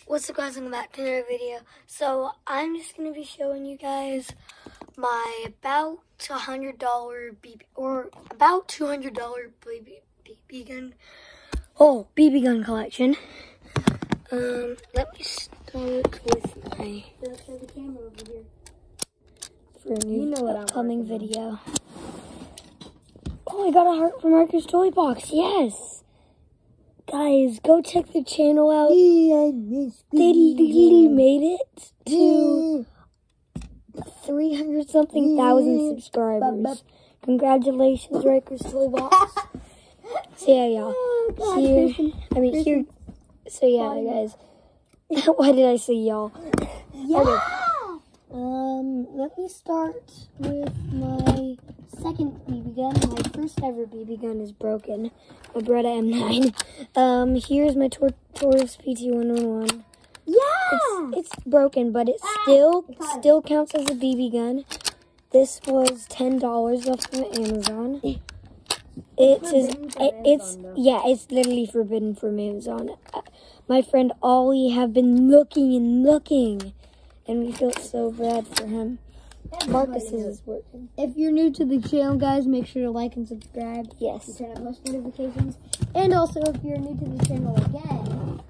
What's up, guys? Welcome back to another video. So I'm just gonna be showing you guys my about $100 BB or about $200 BB gun. BB gun collection. Let me start with my the camera over here for a new upcoming video. Oh, I got a heart from Marcus Toy Box. Yes. Guys, go check their channel out. They made it to 300-something thousand subscribers. Congratulations, Rikers Toy Box. So yeah, y'all. So yeah, guys. Why did I say y'all? Yeah. Okay. Let me start with my second BB gun. My first ever BB gun is broken. My Beretta M9. Here's my Taurus PT111. Yeah. It's broken, but it still counts as a BB gun. This was $10 off of Amazon. It's literally forbidden from Amazon. My friend Ollie have been looking and looking, and we feel so bad for him. Marcus's is working. If you're new to the channel, guys, make sure to like and subscribe. Yes. Turn on post notifications. And also, if you're new to the channel again,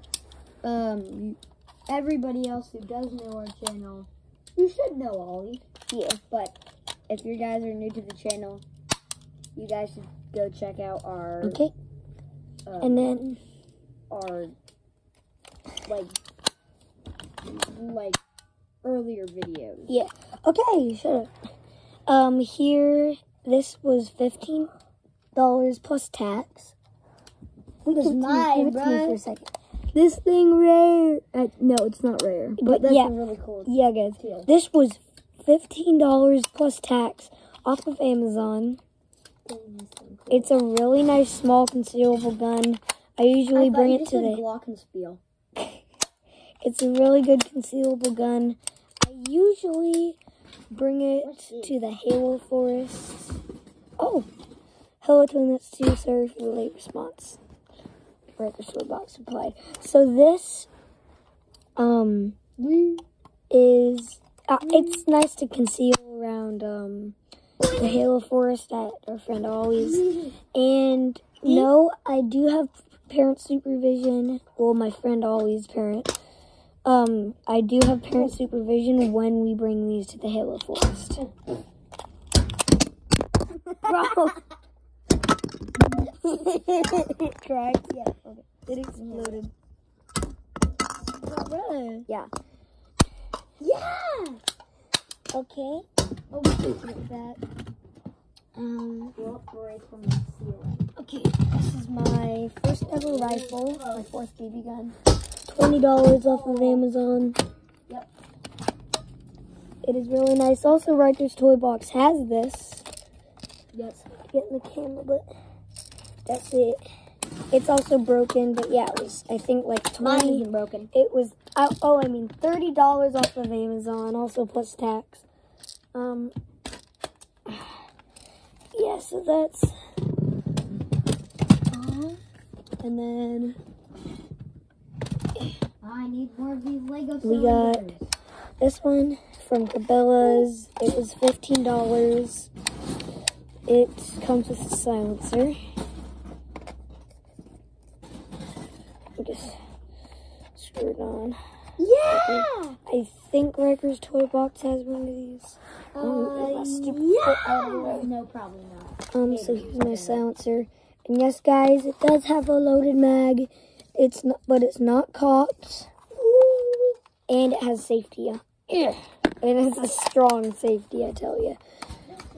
everybody else who does know our channel, you should know Ollie. Yeah. But if you guys are new to the channel, you guys should go check out our and then our like earlier videos. Yeah. Okay, shut up. Here, this was $15 plus tax. This is mine, Give it to me for bro. a second. This thing rare. No, it's not rare. But that's yeah, really cool. Yeah, guys. Too. This was $15 plus tax off of Amazon. It's a really nice small concealable gun. I usually bring it to the Glockenspiel. It's a really good concealable gun. I usually bring it to the Halo Forest. Oh, hello Twinlets 2, sorry for the late response. Rikers Toy Box supplied. So this is it's nice to conceal around the Halo Forest at our friend Ollie's. And no, I do have parent supervision. Well, my friend Ollie's parent. I do have parent supervision when we bring these to the Halo Forest. Bro! It cracked. Yeah, okay. It exploded. Bro. Yeah. Yeah! Okay. Like that. Right from the ceiling. Okay, this is my first ever rifle, my fourth BB gun. $20 off of Amazon. Yep. It is really nice. Also, Rikers Toy Box has this. Yes. Get in the camera, but that's it. It's also broken, but yeah, it was, I think, like 20. Mine isn't broken. It was, $30 off of Amazon, also plus tax. Yeah, so that's, and then I need more of these Lego we got this one from Cabela's. It was $15. It comes with a silencer. Just screw it on. Yeah! I think Rikers Toy Box has one of these. No, probably not. So here's my silencer. And yes, guys, it does have a loaded mag. It's not cocked. And it has safety. And it's a strong safety, I tell you.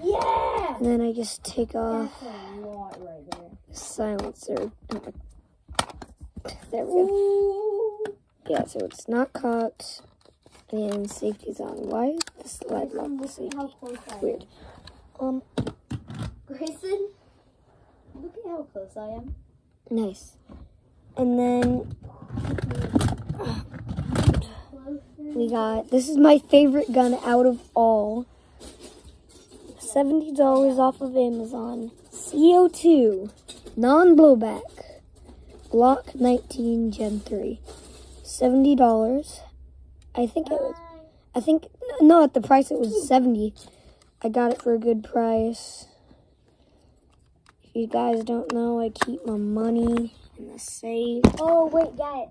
Yeah! And then I just take off That's a lot right there. the silencer. There we go. Yeah, so it's not cocked. And safety's on. Why is this slide lock the safety? Weird. Grayson, look at how close I am. Nice. And then we got, this is my favorite gun out of all. $70 off of Amazon. CO2, non-blowback, Glock 19 Gen 3. $70. I think no, at the price it was 70. I got it for a good price. If you guys don't know, I keep my money in the safe. Oh wait, guys,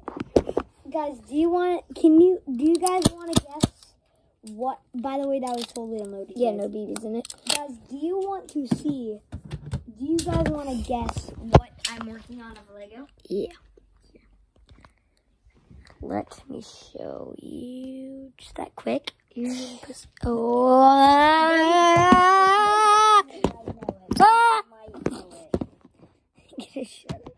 do you guys want to guess what? By the way, that was totally unloaded. Yeah, guys. no BBs in it. Guys, do you guys want to guess what I'm working on of Lego? Yeah. Let me show you just that quick. Oh. Shut it.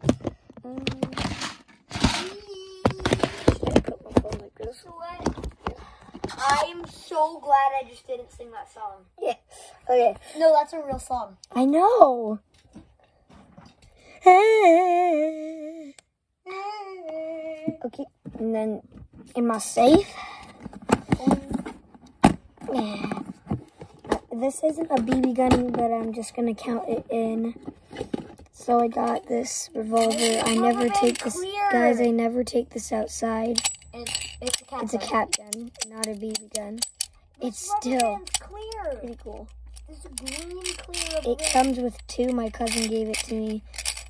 Should I put my phone like this? I'm so glad I just didn't sing that song. Yeah. Okay. No, that's a real song. I know. Okay, and then in my safe. This isn't a BB gun, but I'm just gonna count it in. So I got this revolver. I never take this, guys. I never take this outside. It's a cap gun, not a BB gun. It's still clear. pretty cool. This green clear. It comes with two. My cousin gave it to me.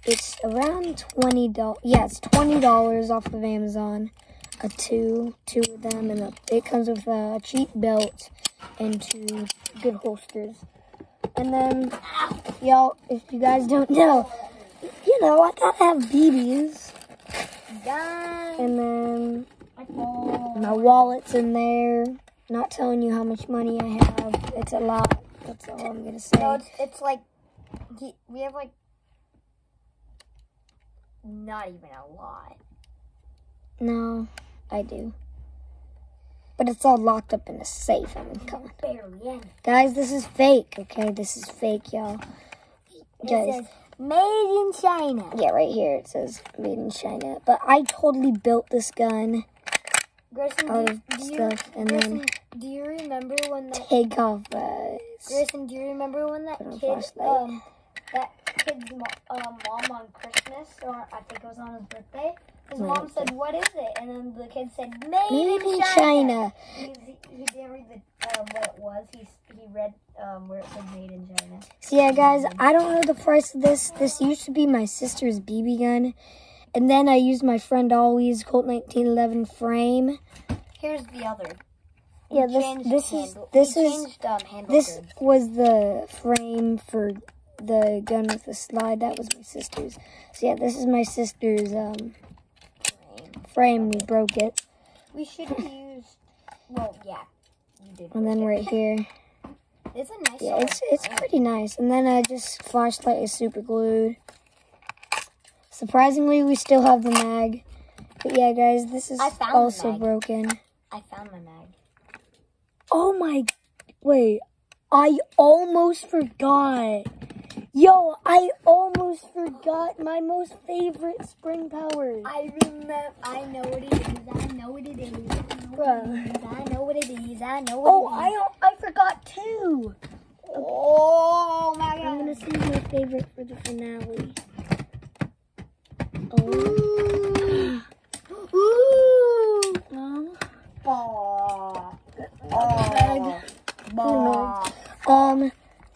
It's around $20. Yeah, it's $20 off of Amazon. Two of them, and it comes with a cheap belt and 2 good holsters. And then, y'all, if you guys don't know, you know, I gotta have BBs. And then my wallet's in there. Not telling you how much money I have. It's a lot. That's all I'm gonna say. No, it's like we have like not even a lot. No, I do. But it's all locked up in a safe. I mean, come on. Barely any. Guys, this is fake, okay? This is fake, y'all. Guys. It says made in China. Yeah, right here it says made in China. But I totally built this gun Grayson, out of stuff and then do you remember when that take off. Grayson, do you remember when that Put on kid flashlight. that kid's mom on Christmas, or I think it was on his birthday, his Right. mom said, "What is it?" And then the kid said, "Made Made in in China." China. He didn't read what it was. He read where it said "Made in China." So yeah, guys, I don't know the price of this. This used to be my sister's BB gun. And then I used my friend Always Colt 1911 frame. Here's the other. Yeah, this was the frame for the gun with the slide. That was my sister's. So yeah, this is my sister's frame. We broke it. We should have used. Well, yeah, you did. And then right here. It's a nice. Yeah, it's pretty nice. And then just flashlight is super glued. Surprisingly, we still have the mag. But yeah, guys, this is also broken. I found my mag. Oh my, wait, I almost forgot. Yo, I almost forgot my most favorite spring powers. I remember, I know what it is, I know what it is. I know what it is, I know what it is. I forgot too. Oh my God. I'm gonna see my favorite for the finale.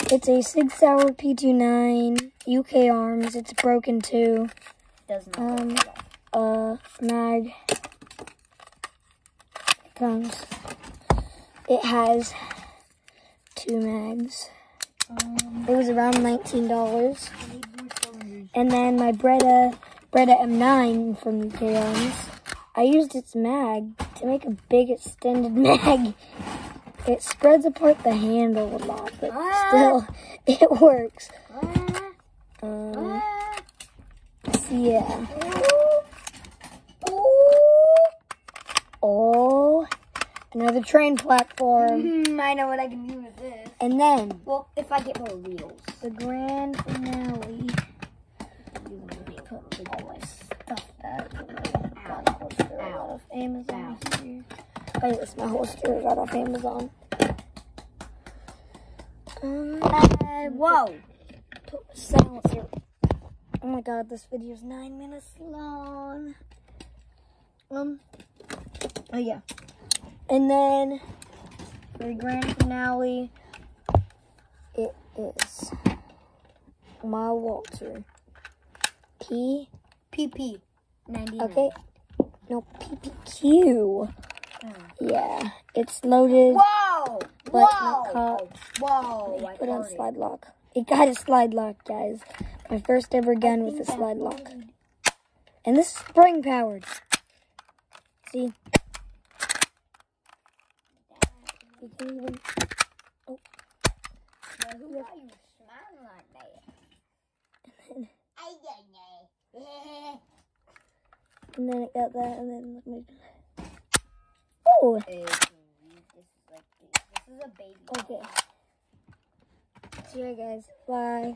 It's a Sig Sauer P29 UK arms. It's broken too. Mag comes. It has 2 mags. It was around $19. And then my Breda M9 from UK Arms. I used its mag to make a big extended mag. It spreads apart the handle a lot, but still, it works. So yeah. Oh, another train platform. I know what I can do with this. And then, Well, if I get more wheels. the grand finale. Put all my stuff back. Out of Amazon here. Oh, yes, my holster got off Amazon. Whoa. Put silencer. Oh my God, this video is 9 minutes long. Oh, yeah. And then, for the grand finale, it is my Walter. PP 99. Okay. No, PPQ. Yeah, it's loaded. Whoa! But not caught. Whoa! Put on slide lock. It got a slide lock, guys. My first ever gun with a slide lock. And this is spring powered. See? You can even. Oh. Who got you smiling like that? And then it got that, and then let me. Oh! This is a baby. Okay. See you guys. Bye.